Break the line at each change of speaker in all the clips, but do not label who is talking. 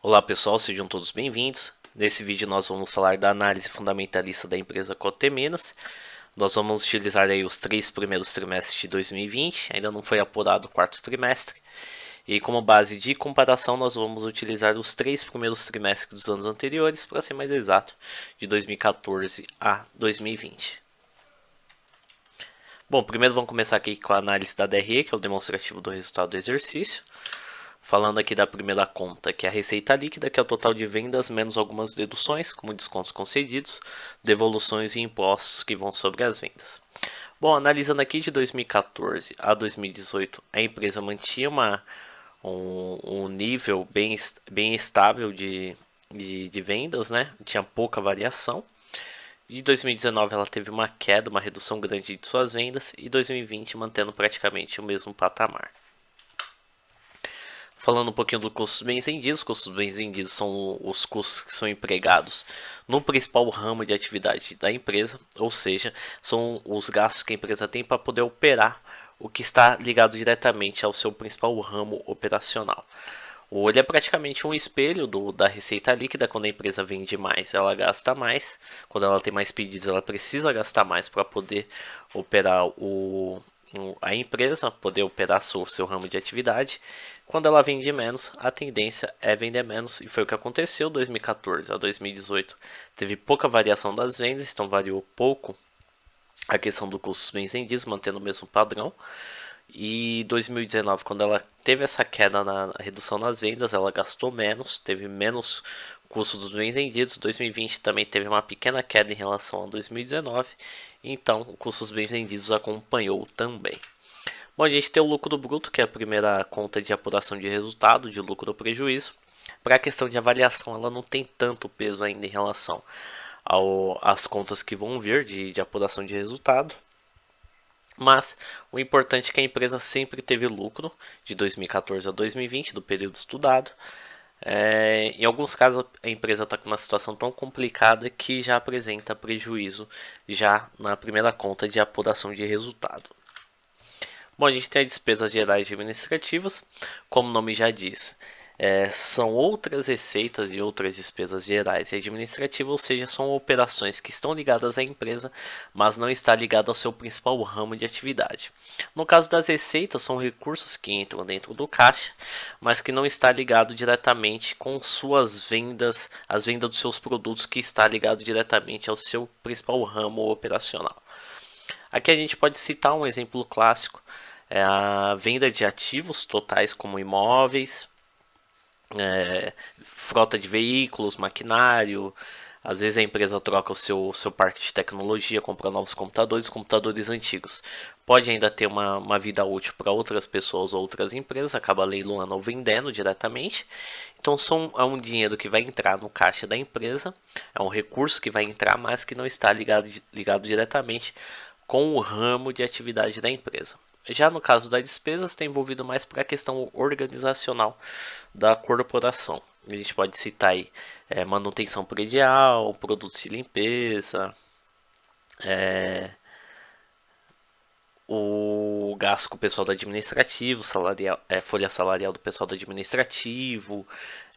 Olá pessoal, sejam todos bem-vindos. Nesse vídeo nós vamos falar da análise fundamentalista da empresa Cotemenos. Nós vamos utilizar aí os 3 primeiros trimestres de 2020, ainda não foi apurado o quarto trimestre. E como base de comparação nós vamos utilizar os 3 primeiros trimestres dos anos anteriores, para ser mais exato, de 2014 a 2020. Bom, primeiro vamos começar aqui com a análise da DRE, que é o demonstrativo do resultado do exercício. Falando aqui da primeira conta, que é a receita líquida, que é o total de vendas menos algumas deduções, como descontos concedidos, devoluções e impostos que vão sobre as vendas. Bom, analisando aqui de 2014 a 2018, a empresa mantinha um nível bem estável de vendas, né? Tinha pouca variação. Em 2019 ela teve uma queda, uma redução grande de suas vendas, e 2020 mantendo praticamente o mesmo patamar. Falando um pouquinho do custos bens vendidos, custos bens vendidos são os custos que são empregados no principal ramo de atividade da empresa, ou seja, são os gastos que a empresa tem para poder operar o que está ligado diretamente ao seu principal ramo operacional. Ele é praticamente um espelho da receita líquida. Quando a empresa vende mais, ela gasta mais. Quando ela tem mais pedidos, ela precisa gastar mais para poder operar a empresa, poder operar seu ramo de atividade. Quando ela vende menos, a tendência é vender menos, e foi o que aconteceu. 2014 a 2018 teve pouca variação das vendas, então variou pouco a questão do custo dos bens vendidos, mantendo o mesmo padrão. E 2019, quando ela teve essa queda na redução nas vendas, ela gastou menos, teve menos custo dos bens vendidos. 2020 também teve uma pequena queda em relação a 2019, então o custo dos bens vendidos acompanhou também. Bom, a gente tem o lucro bruto, que é a primeira conta de apuração de resultado, de lucro ou prejuízo. Para a questão de avaliação, ela não tem tanto peso ainda em relação às contas que vão vir de apuração de resultado. Mas o importante é que a empresa sempre teve lucro de 2014 a 2020, do período estudado. Em alguns casos a empresa está com uma situação tão complicada que já apresenta prejuízo já na primeira conta de apuração de resultado. Bom, a gente tem as despesas gerais e administrativas, como o nome já diz. São outras receitas e outras despesas gerais e administrativas, ou seja, são operações que estão ligadas à empresa, mas não está ligado ao seu principal ramo de atividade. No caso das receitas, são recursos que entram dentro do caixa, mas que não está ligado diretamente com suas vendas, as vendas dos seus produtos, que está ligado diretamente ao seu principal ramo operacional. Aqui a gente pode citar um exemplo clássico, é a venda de ativos totais como imóveis, frota de veículos, maquinário. Às vezes a empresa troca o seu parque de tecnologia, compra novos computadores antigos. Pode ainda ter uma vida útil para outras pessoas ou outras empresas, acaba leiloando ou vendendo diretamente. Então é um dinheiro que vai entrar no caixa da empresa, é um recurso que vai entrar, mas que não está ligado diretamente com o ramo de atividade da empresa. Já no caso das despesas, está envolvido mais para a questão organizacional da corporação. A gente pode citar aí manutenção predial, produtos de limpeza, o gasto com o pessoal do administrativo, folha salarial do pessoal do administrativo,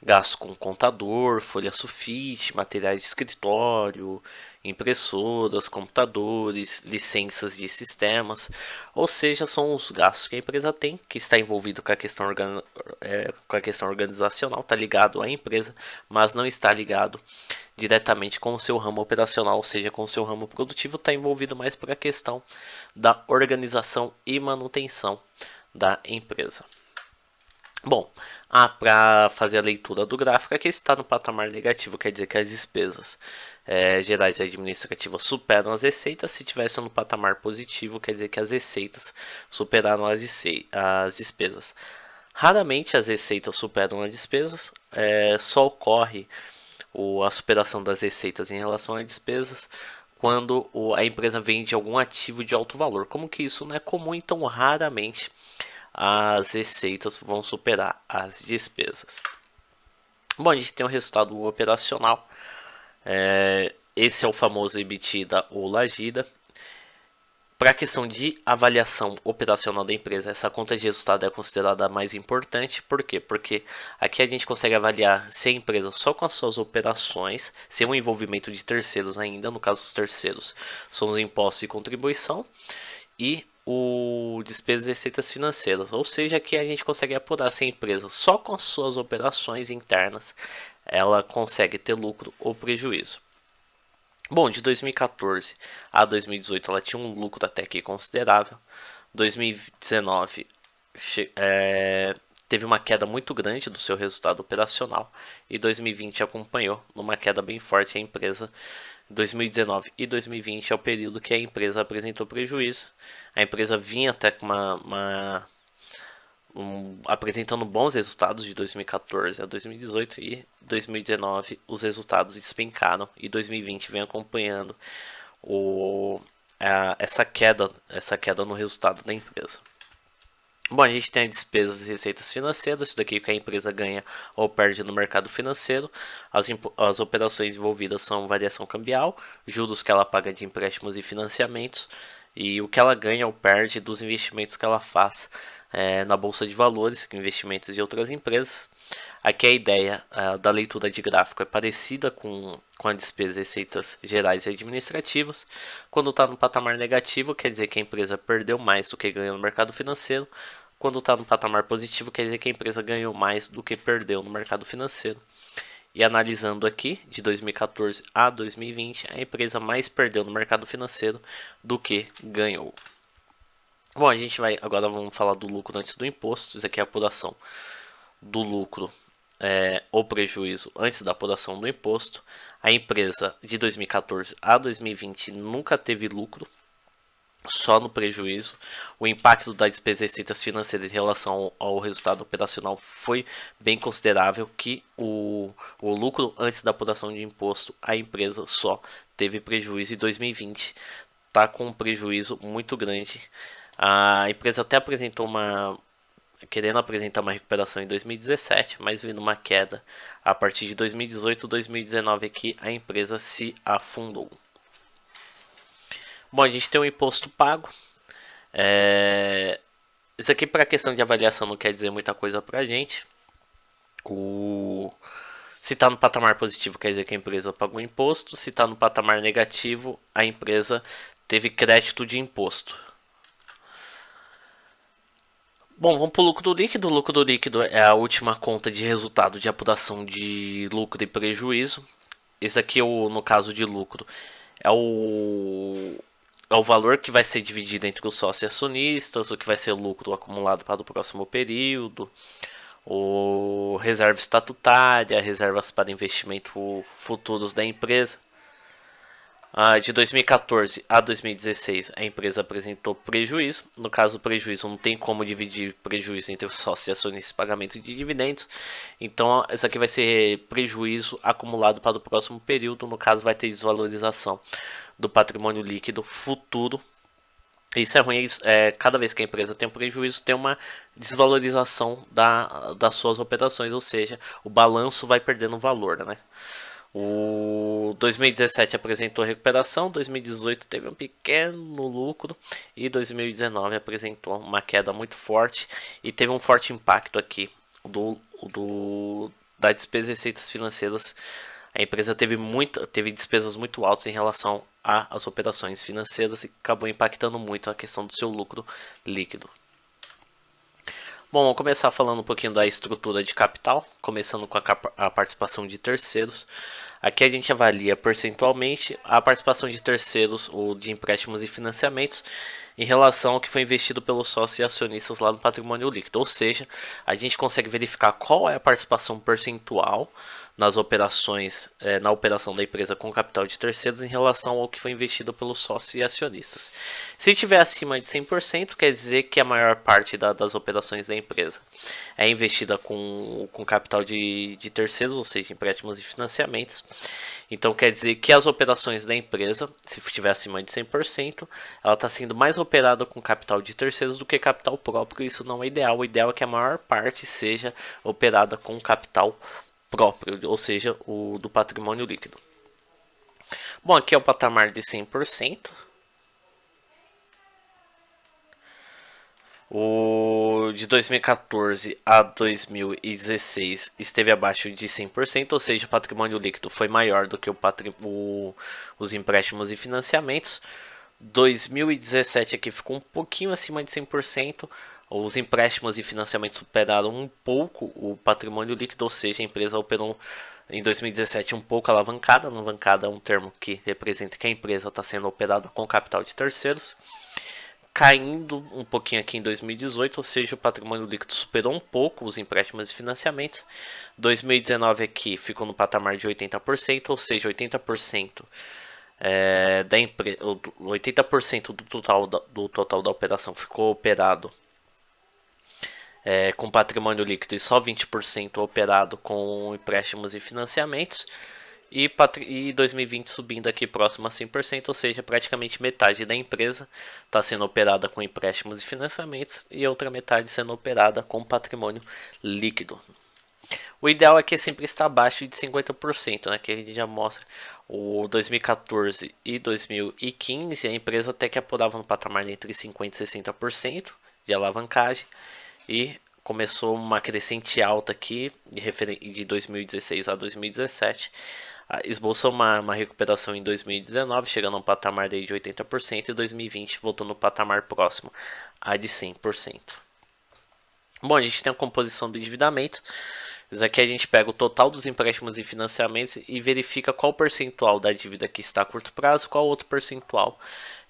gasto com contador, folha sulfite, materiais de escritório, impressoras, computadores, licenças de sistemas. Ou seja, são os gastos que a empresa tem, que está envolvido com a questão organizacional, está ligado à empresa, mas não está ligado diretamente com o seu ramo operacional, ou seja, com o seu ramo produtivo. Está envolvido mais para a questão da organização e manutenção da empresa. Bom, para fazer a leitura do gráfico, aqui está no patamar negativo, quer dizer que as despesas gerais e administrativas superam as receitas. Se tivesse no patamar positivo, quer dizer que as receitas superaram as despesas. Raramente as receitas superam as despesas, só ocorre a superação das receitas em relação às despesas quando a empresa vende algum ativo de alto valor. Como que isso não é comum, então raramente as receitas vão superar as despesas. Bom, a gente tem o resultado operacional. Esse é o famoso EBITDA ou LAGIDA. Para a questão de avaliação operacional da empresa, essa conta de resultado é considerada a mais importante. Por quê? Porque aqui a gente consegue avaliar se a empresa só com as suas operações, sem o envolvimento de terceiros ainda, no caso os terceiros são os impostos e contribuição, e o despesas e receitas financeiras. Ou seja, aqui a gente consegue apurar se a empresa só com as suas operações internas ela consegue ter lucro ou prejuízo. Bom, de 2014 a 2018 ela tinha um lucro até que considerável. 2019 teve uma queda muito grande do seu resultado operacional e 2020 acompanhou numa queda bem forte a empresa. 2019 e 2020 é o período que a empresa apresentou prejuízo. A empresa vinha até com apresentando bons resultados de 2014 a 2018 e 2019 os resultados despencaram e 2020 vem acompanhando essa queda no resultado da empresa. Bom, a gente tem as despesas e receitas financeiras, isso daqui que a empresa ganha ou perde no mercado financeiro. As operações envolvidas são variação cambial, juros que ela paga de empréstimos e financiamentos, e o que ela ganha ou perde dos investimentos que ela faz na bolsa de valores, investimentos de outras empresas. Aqui a ideia da leitura de gráfico é parecida com a despesas e receitas gerais e administrativas. Quando está no patamar negativo, quer dizer que a empresa perdeu mais do que ganhou no mercado financeiro. Quando está no patamar positivo, quer dizer que a empresa ganhou mais do que perdeu no mercado financeiro. E analisando aqui, de 2014 a 2020, a empresa mais perdeu no mercado financeiro do que ganhou. Bom, agora vamos falar do lucro antes do imposto. Isso aqui é a apuração do lucro ou prejuízo antes da apuração do imposto. A empresa de 2014 a 2020 nunca teve lucro, só no prejuízo. O impacto das despesas e receitas financeiras em relação ao resultado operacional foi bem considerável, que o lucro antes da apuração de imposto, a empresa só teve prejuízo. Em 2020 está com um prejuízo muito grande. A empresa até querendo apresentar uma recuperação em 2017, mas vindo uma queda a partir de 2018, 2019 aqui a empresa se afundou. Bom, a gente tem um imposto pago. Isso aqui para a questão de avaliação não quer dizer muita coisa para a gente. Se está no patamar positivo, quer dizer que a empresa pagou imposto. Se está no patamar negativo, a empresa teve crédito de imposto. Bom, vamos para o lucro líquido. O lucro líquido é a última conta de resultado de apuração de lucro e prejuízo. Esse aqui, no caso de lucro, é o valor que vai ser dividido entre os sócios acionistas, o que vai ser lucro acumulado para o próximo período, o reserva estatutária, reservas para investimento futuros da empresa. De 2014 a 2016 a empresa apresentou prejuízo. No caso do prejuízo, não tem como dividir prejuízo entre os sócios e acionistas e pagamento de dividendos. Então isso aqui vai ser prejuízo acumulado para o próximo período. No caso, vai ter desvalorização do patrimônio líquido futuro. Isso é ruim, cada vez que a empresa tem um prejuízo, tem uma desvalorização das suas operações, ou seja, o balanço vai perdendo valor, né? O 2017 apresentou recuperação, 2018 teve um pequeno lucro e 2019 apresentou uma queda muito forte e teve um forte impacto aqui das despesas e receitas financeiras. A empresa teve despesas muito altas em relação às operações financeiras e acabou impactando muito a questão do seu lucro líquido. Bom, vamos começar falando um pouquinho da estrutura de capital, começando com a participação de terceiros. Aqui a gente avalia percentualmente a participação de terceiros ou de empréstimos e financiamentos em relação ao que foi investido pelos sócios e acionistas lá no patrimônio líquido. Ou seja, a gente consegue verificar qual é a participação percentual nas operações, na operação da empresa com capital de terceiros em relação ao que foi investido pelos sócios e acionistas. Se estiver acima de 100%, quer dizer que a maior parte das operações da empresa é investida com capital de terceiros, ou seja, empréstimos e financiamentos. Então quer dizer que as operações da empresa, se estiver acima de 100%, ela está sendo mais operada com capital de terceiros do que capital próprio. Isso não é ideal. O ideal é que a maior parte seja operada com capital próprio, ou seja, o do patrimônio líquido. Bom, aqui é o patamar de 100%. O de 2014 a 2016 esteve abaixo de 100%, ou seja, o patrimônio líquido foi maior do que os empréstimos e financiamentos. 2017 aqui ficou um pouquinho acima de 100%. Os empréstimos e financiamentos superaram um pouco o patrimônio líquido, ou seja, a empresa operou em 2017 um pouco alavancada. Alavancada é um termo que representa que a empresa está sendo operada com capital de terceiros. Caindo um pouquinho aqui em 2018, ou seja, o patrimônio líquido superou um pouco os empréstimos e financiamentos. 2019 aqui ficou no patamar de 80%, ou seja, 80% da empresa, 80% do total da operação ficou operado com patrimônio líquido e só 20% operado com empréstimos e financiamentos. E 2020 subindo aqui próximo a 100%, ou seja, praticamente metade da empresa está sendo operada com empréstimos e financiamentos e outra metade sendo operada com patrimônio líquido. O ideal é que sempre está abaixo de 50%, né, que a gente já mostra. O 2014 e 2015 a empresa até que apurava no patamar entre 50% e 60% de alavancagem e começou uma crescente alta aqui de 2016 a 2017. Esboçou uma recuperação em 2019, chegando a um patamar de 80%, e 2020 voltou no patamar próximo a de 100%. Bom, a gente tem a composição do endividamento. Isso aqui a gente pega o total dos empréstimos e financiamentos e verifica qual percentual da dívida que está a curto prazo, qual outro percentual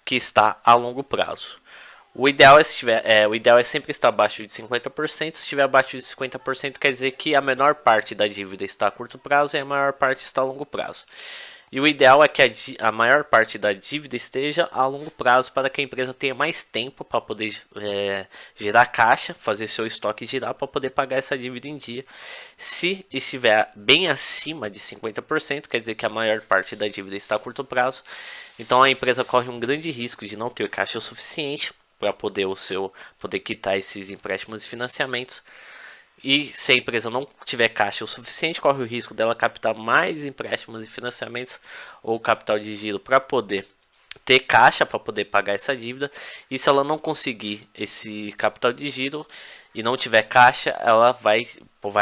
que está a longo prazo. O ideal é sempre estar abaixo de 50%. Se estiver abaixo de 50%, quer dizer que a menor parte da dívida está a curto prazo e a maior parte está a longo prazo. E o ideal é que a maior parte da dívida esteja a longo prazo para que a empresa tenha mais tempo para poder gerar caixa, fazer seu estoque girar para poder pagar essa dívida em dia. Se estiver bem acima de 50%, quer dizer que a maior parte da dívida está a curto prazo. Então a empresa corre um grande risco de não ter caixa o suficiente para poder quitar esses empréstimos e financiamentos. E se a empresa não tiver caixa o suficiente, corre o risco dela captar mais empréstimos e financiamentos ou capital de giro para poder ter caixa para poder pagar essa dívida. E se ela não conseguir esse capital de giro e não tiver caixa, ela vai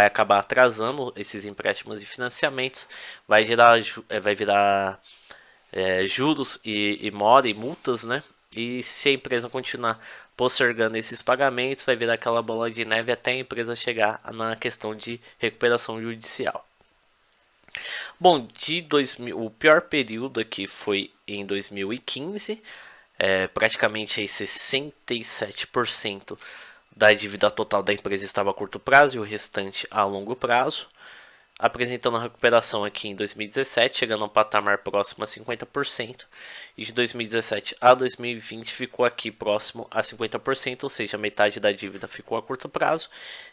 acabar atrasando esses empréstimos e financiamentos, vai virar juros e mora e multas, né? E se a empresa continuar postergando esses pagamentos, vai virar aquela bola de neve até a empresa chegar na questão de recuperação judicial. Bom, o pior período aqui foi em 2015, praticamente aí 67% da dívida total da empresa estava a curto prazo e o restante a longo prazo, apresentando a recuperação aqui em 2017, chegando a um patamar próximo a 50%, e de 2017 a 2020 ficou aqui próximo a 50%, ou seja, metade da dívida ficou a curto prazo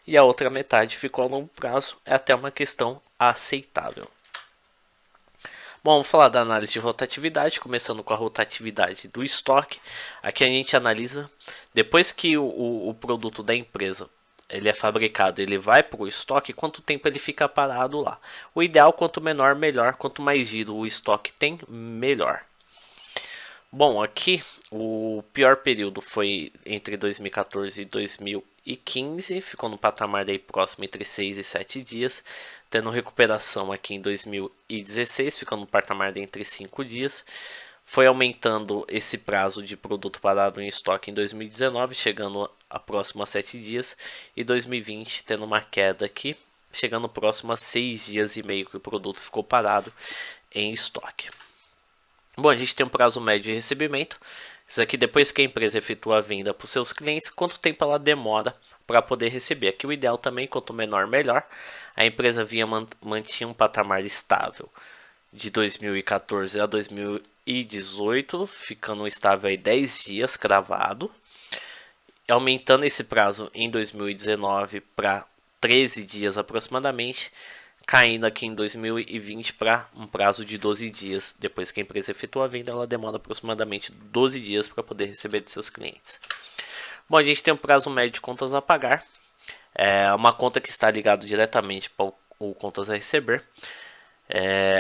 e a outra metade ficou a longo prazo. É até uma questão aceitável. Bom, vamos falar da análise de rotatividade, começando com a rotatividade do estoque. Aqui a gente analisa, depois que o produto da empresa ele é fabricado, ele vai para o estoque, quanto tempo ele fica parado lá. O ideal, quanto menor, melhor. Quanto mais giro o estoque tem, melhor. Bom, aqui o pior período foi entre 2014 e 2015. Ficou no patamar daí próximo entre 6 e 7 dias. Tendo recuperação aqui em 2016, ficando no patamar de entre 5 dias. Foi aumentando esse prazo de produto parado em estoque em 2019, chegando a próximo a 7 dias. E 2020 tendo uma queda aqui, chegando próximo a 6 dias e meio que o produto ficou parado em estoque. Bom, a gente tem um prazo médio de recebimento. Isso aqui depois que a empresa efetua a venda para os seus clientes, quanto tempo ela demora para poder receber. Aqui o ideal também, quanto menor, melhor. A empresa mantinha um patamar estável de 2014 a 2018, ficando estável aí 10 dias cravado, aumentando esse prazo em 2019 para 13 dias aproximadamente, caindo aqui em 2020 para um prazo de 12 dias. Depois que a empresa efetua a venda, ela demora aproximadamente 12 dias para poder receber de seus clientes. Bom, a gente tem um prazo médio de contas a pagar, uma conta que está ligada diretamente para o contas a receber.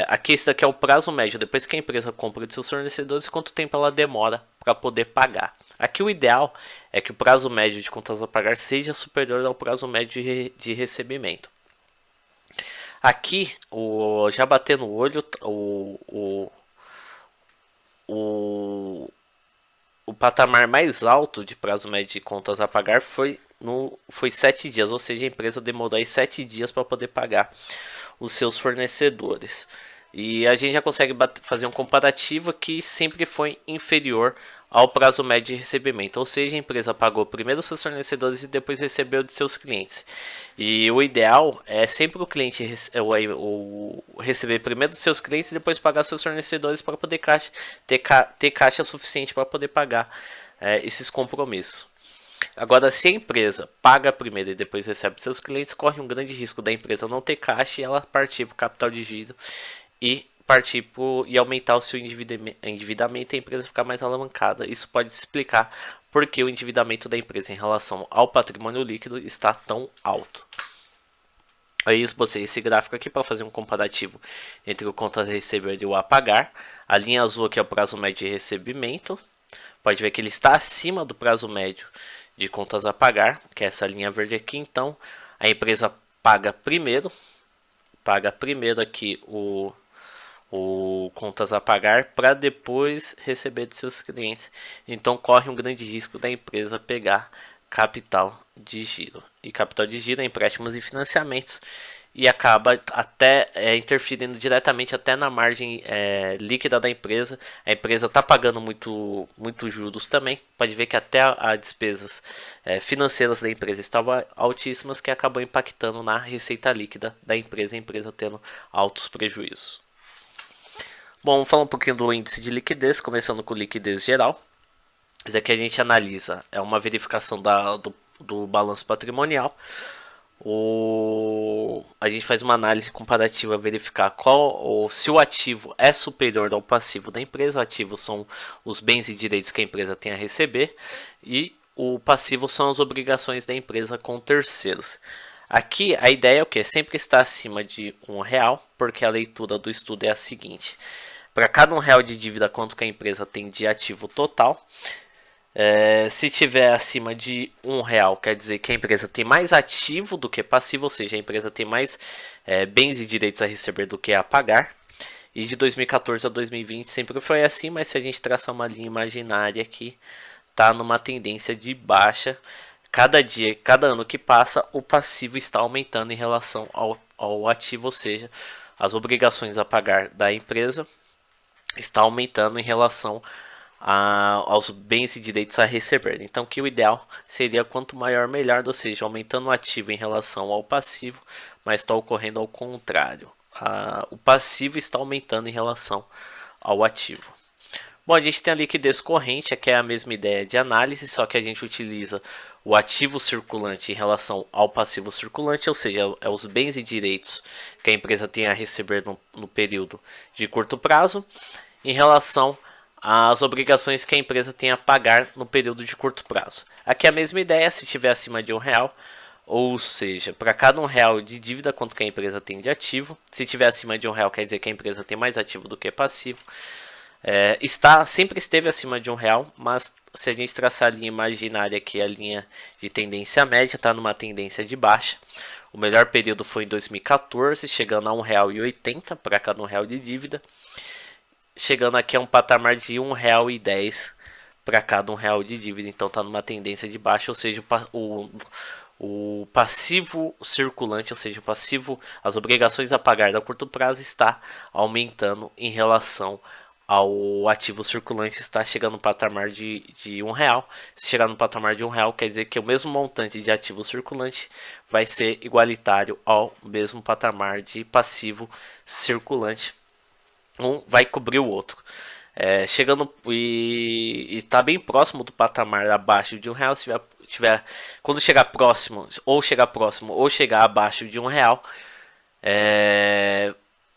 Aqui esse daqui é o prazo médio, depois que a empresa compra de seus fornecedores, quanto tempo ela demora para poder pagar. Aqui o ideal é que o prazo médio de contas a pagar seja superior ao prazo médio de recebimento. Aqui, já batendo o olho, o patamar mais alto de prazo médio de contas a pagar foi 7 dias, ou seja, a empresa demorou aí 7 dias para poder pagar os seus fornecedores. E a gente já consegue fazer um comparativo que sempre foi inferior ao prazo médio de recebimento, ou seja, a empresa pagou primeiro seus fornecedores e depois recebeu de seus clientes. E o ideal é sempre o cliente receber primeiro dos seus clientes e depois pagar seus fornecedores para poder ter caixa suficiente para poder pagar esses compromissos. Agora, se a empresa paga primeiro e depois recebe seus clientes, corre um grande risco da empresa não ter caixa e ela partir para o capital de giro e aumentar o seu endividamento e a empresa ficar mais alavancada. Isso pode explicar por que o endividamento da empresa em relação ao patrimônio líquido está tão alto. Aí eu botei esse gráfico aqui para fazer um comparativo entre o contas a receber e o a pagar. A linha azul aqui é o prazo médio de recebimento. Pode ver que ele está acima do prazo médio de contas a pagar, que é essa linha verde aqui. Então a empresa paga primeiro aqui o contas a pagar para depois receber de seus clientes. Então corre um grande risco da empresa pegar capital de giro. E capital de giro é empréstimos e financiamentos e acaba até interferindo diretamente até na margem líquida da empresa. A empresa está pagando muito juros também. Pode ver que até as despesas financeiras da empresa estavam altíssimas, que acabou impactando na receita líquida da empresa, a empresa tendo altos prejuízos. Bom, vamos falar um pouquinho do índice de liquidez, começando com liquidez geral. Isso aqui a gente analisa, é uma verificação do balanço patrimonial. A gente faz uma análise comparativa, verificar se o ativo é superior ao passivo da empresa. O ativo são os bens e direitos que a empresa tem a receber e o passivo são as obrigações da empresa com terceiros. Aqui a ideia é o que? Sempre está acima de R$1, porque a leitura do estudo é a seguinte: para cada R$1 de dívida, quanto que a empresa tem de ativo total? Se tiver acima de R$1, quer dizer que a empresa tem mais ativo do que passivo, ou seja, a empresa tem mais bens e direitos a receber do que a pagar. E de 2014 a 2020 sempre foi assim, mas se a gente traçar uma linha imaginária aqui, está numa tendência de baixa. Cada ano que passa, o passivo está aumentando em relação ao ativo, ou seja, as obrigações a pagar da empresa está aumentando em relação aos bens e direitos a receber. Então, que o ideal seria quanto maior melhor, ou seja, aumentando o ativo em relação ao passivo, mas está ocorrendo ao contrário. O passivo está aumentando em relação ao ativo. Bom, a gente tem a liquidez corrente, que é a mesma ideia de análise, só que a gente utiliza o ativo circulante em relação ao passivo circulante, ou seja, é os bens e direitos que a empresa tem a receber no período de curto prazo, em relação às obrigações que a empresa tem a pagar no período de curto prazo. Aqui é a mesma ideia, se tiver acima de R$1, ou seja, para cada R$1 de dívida, quanto que a empresa tem de ativo. Se tiver acima de R$1, quer dizer que a empresa tem mais ativo do que passivo. Sempre esteve acima de R$1, mas se a gente traçar a linha imaginária aqui, a linha de tendência média, está numa tendência de baixa. O melhor período foi em 2014, chegando a R$1,80 para cada R$1 de dívida. Chegando aqui a um patamar de R$1,10 para cada R$1 de dívida. Então está numa tendência de baixa, ou seja, o passivo circulante, ou seja, o passivo, as obrigações a pagar a curto prazo está aumentando em relação ao ativo circulante, está chegando no patamar de R$1. Se chegar no patamar de R$1, quer dizer que o mesmo montante de ativo circulante vai ser igualitário ao mesmo patamar de passivo circulante. Um vai cobrir o outro. Chegando e está bem próximo do patamar abaixo de R$1. Se quando chegar próximo ou chegar abaixo de R$1,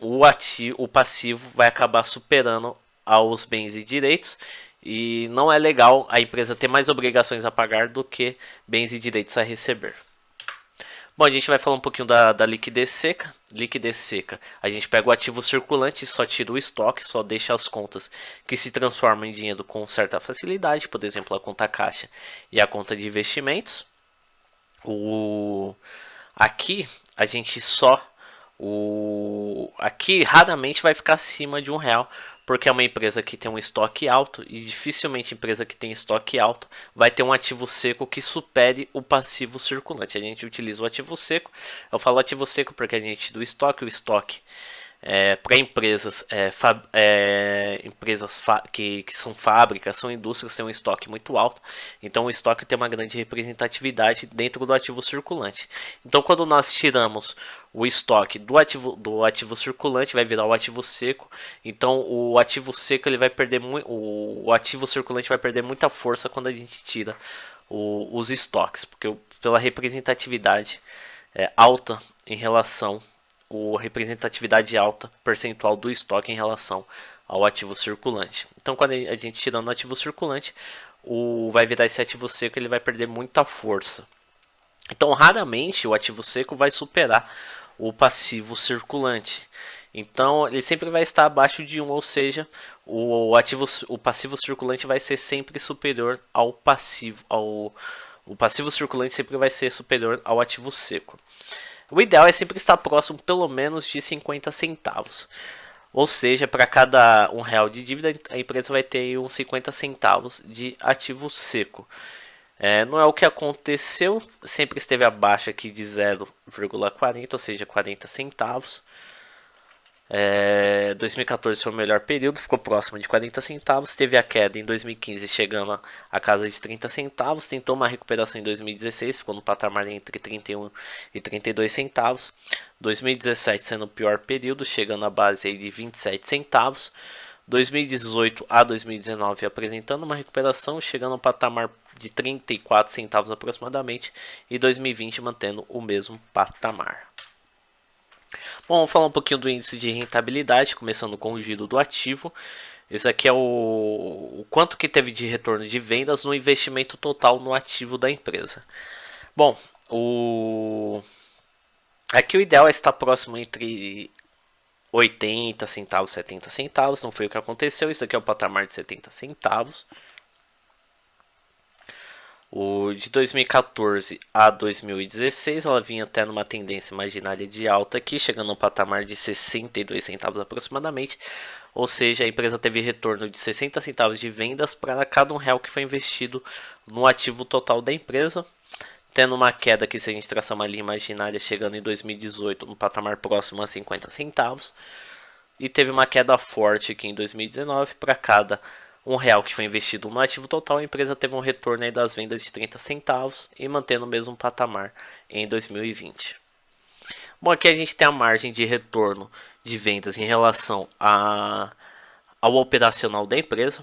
o passivo vai acabar superando aos bens e direitos, e não é legal a empresa ter mais obrigações a pagar do que bens e direitos a receber. Bom, a gente vai falar um pouquinho da liquidez seca. Liquidez seca, a gente pega o ativo circulante, só tira o estoque, só deixa as contas que se transformam em dinheiro com certa facilidade, por exemplo, a conta caixa e a conta de investimentos. Aqui a gente só aqui raramente vai ficar acima de R$ 1, porque é uma empresa que tem um estoque alto e dificilmente empresa que tem estoque alto vai ter um ativo seco que supere o passivo circulante. A gente utiliza o ativo seco. Eu falo ativo seco porque a gente do estoque, o estoque para empresas, que são fábricas, são indústrias, tem um estoque muito alto. Então o estoque tem uma grande representatividade dentro do ativo circulante. Então quando nós tiramos o estoque do ativo circulante, vai virar o ativo seco. Então o ativo seco ele vai perder o ativo circulante vai perder muita força quando a gente tira os estoques, porque pela representatividade alta em relação representatividade alta percentual do estoque em relação ao ativo circulante. Então, quando a gente tirando o ativo circulante, vai virar esse ativo seco, ele vai perder muita força. Então, raramente o ativo seco vai superar o passivo circulante. Então, ele sempre vai estar abaixo de 1, ou seja, o passivo circulante vai ser sempre superior ao passivo. O passivo circulante sempre vai ser superior ao ativo seco. O ideal é sempre estar próximo pelo menos de 50 centavos. Ou seja, para cada R$ 1 de dívida, a empresa vai ter uns 50 centavos de ativo seco. Não é o que aconteceu, sempre esteve abaixo aqui de 0,40, ou seja, 40 centavos. 2014 foi o melhor período, ficou próximo de 40 centavos. Teve a queda em 2015, chegando a casa de 30 centavos. Tentou uma recuperação em 2016, ficou no patamar entre 31 e 32 centavos. 2017 sendo o pior período, chegando à base aí de 27 centavos. 2018 a 2019 apresentando uma recuperação, chegando ao patamar de 34 centavos aproximadamente. E 2020 mantendo o mesmo patamar. Bom, vamos falar um pouquinho do índice de rentabilidade, começando com o giro do ativo. Esse aqui é o quanto que teve de retorno de vendas no investimento total no ativo da empresa. Bom, aqui o ideal é estar próximo entre 80 centavos e 70 centavos, não foi o que aconteceu. Isso aqui é o patamar de 70 centavos. De 2014 a 2016, ela vinha até numa tendência imaginária de alta aqui, chegando ao patamar de 62 centavos aproximadamente. Ou seja, a empresa teve retorno de 60 centavos de vendas para cada R$ 1 que foi investido no ativo total da empresa. Tendo uma queda aqui, se a gente traçar uma linha imaginária, chegando em 2018 no patamar próximo a 50 centavos. E teve uma queda forte aqui em 2019 para cada R$ 1 que foi investido no ativo total, a empresa teve um retorno aí das vendas de 30 centavos e mantendo o mesmo patamar em 2020. Bom, aqui a gente tem a margem de retorno de vendas em relação ao operacional da empresa,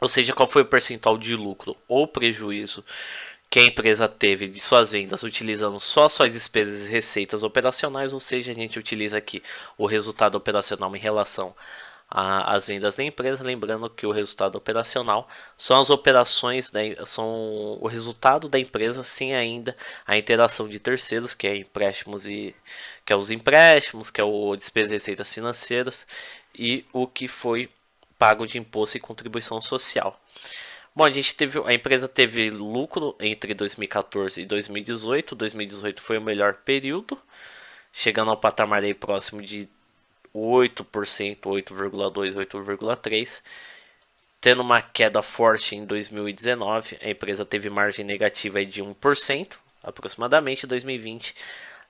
ou seja, qual foi o percentual de lucro ou prejuízo que a empresa teve de suas vendas utilizando só suas despesas e receitas operacionais, ou seja, a gente utiliza aqui o resultado operacional em relação às vendas da empresa, lembrando que o resultado operacional são as operações, são o resultado da empresa sem ainda a interação de terceiros, que é os empréstimos, que é o despesas e receitas financeiras e o que foi pago de imposto e contribuição social. Bom, a empresa teve lucro entre 2014 e 2018. 2018 foi o melhor período, chegando ao patamar aí próximo de 8%, 8,2%, 8,3%. Tendo uma queda forte em 2019, a empresa teve margem negativa aí de 1%, aproximadamente. Em 2020,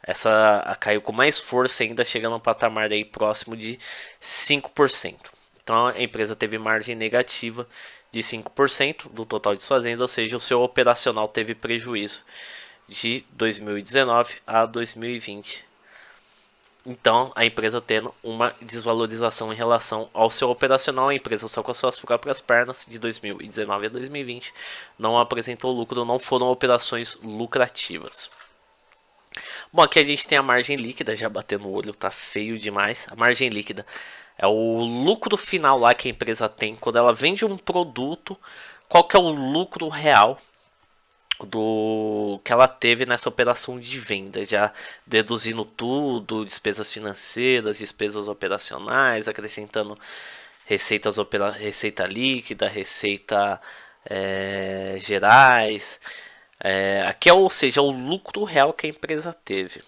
essa caiu com mais força ainda, chegando ao patamar aí próximo de 5%. Então a empresa teve margem negativa de 5% do total de suas vendas, ou seja, o seu operacional teve prejuízo de 2019 a 2020. Então, a empresa tendo uma desvalorização em relação ao seu operacional, a empresa só com as suas próprias pernas, de 2019 a 2020, não apresentou lucro, não foram operações lucrativas. Bom, aqui a gente tem a margem líquida, já batendo no olho, tá feio demais. A margem líquida é o lucro final lá que a empresa tem quando ela vende um produto. Qual que é o lucro real do que ela teve nessa operação de venda, já deduzindo tudo, despesas financeiras, despesas operacionais, acrescentando receita líquida, receita gerais. Aqui ou seja, o lucro real que a empresa teve.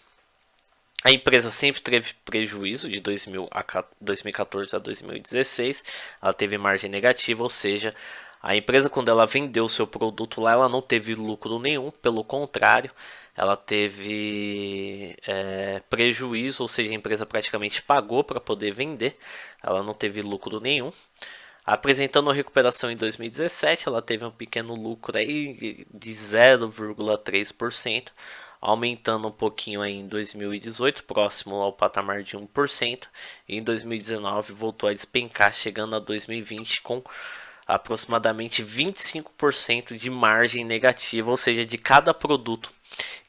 A empresa sempre teve prejuízo de 2014 a 2016, ela teve margem negativa, ou seja, a empresa quando ela vendeu o seu produto lá, ela não teve lucro nenhum, pelo contrário, ela teve prejuízo, ou seja, a empresa praticamente pagou para poder vender, ela não teve lucro nenhum. Apresentando a recuperação em 2017, ela teve um pequeno lucro aí de 0,3%, aumentando um pouquinho aí em 2018, próximo ao patamar de 1%, e em 2019 voltou a despencar, chegando a 2020 com aproximadamente 25% de margem negativa, ou seja, de cada produto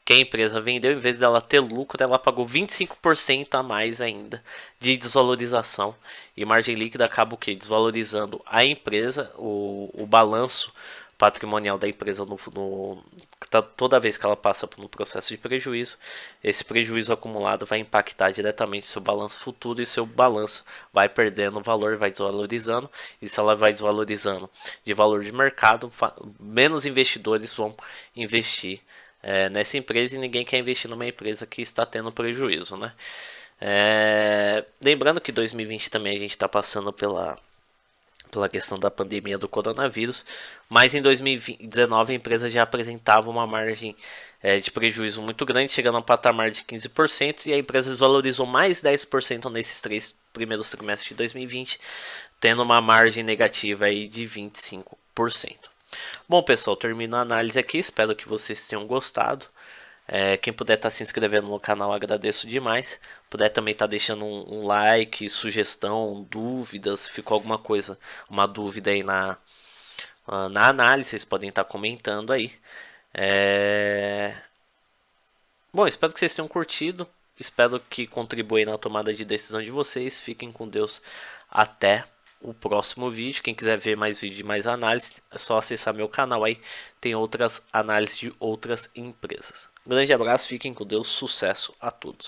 que a empresa vendeu, em vez dela ter lucro, ela pagou 25% a mais ainda de desvalorização. E margem líquida acaba o que? Desvalorizando a empresa, o balanço patrimonial da empresa toda vez que ela passa por um processo de prejuízo, esse prejuízo acumulado vai impactar diretamente seu balanço futuro e seu balanço vai perdendo valor, vai desvalorizando, e se ela vai desvalorizando de valor de mercado, menos investidores vão investir nessa empresa e ninguém quer investir numa empresa que está tendo prejuízo, né? Lembrando que 2020 também a gente está passando pela questão da pandemia do coronavírus, mas em 2019 a empresa já apresentava uma margem de prejuízo muito grande, chegando a um patamar de 15%, e a empresa desvalorizou mais 10% nesses 3 primeiros trimestres de 2020, tendo uma margem negativa aí de 25%. Bom, pessoal, termino a análise aqui, espero que vocês tenham gostado. Quem puder estar se inscrevendo no canal, agradeço demais. Puder também estar deixando um like, sugestão, dúvidas, se ficou alguma coisa, uma dúvida aí na análise, vocês podem estar comentando aí. Bom, espero que vocês tenham curtido. Espero que contribua na tomada de decisão de vocês. Fiquem com Deus. Até o próximo vídeo. Quem quiser ver mais vídeo e mais análise, é só acessar meu canal aí. Tem outras análises de outras empresas. Um grande abraço, fiquem com Deus, sucesso a todos.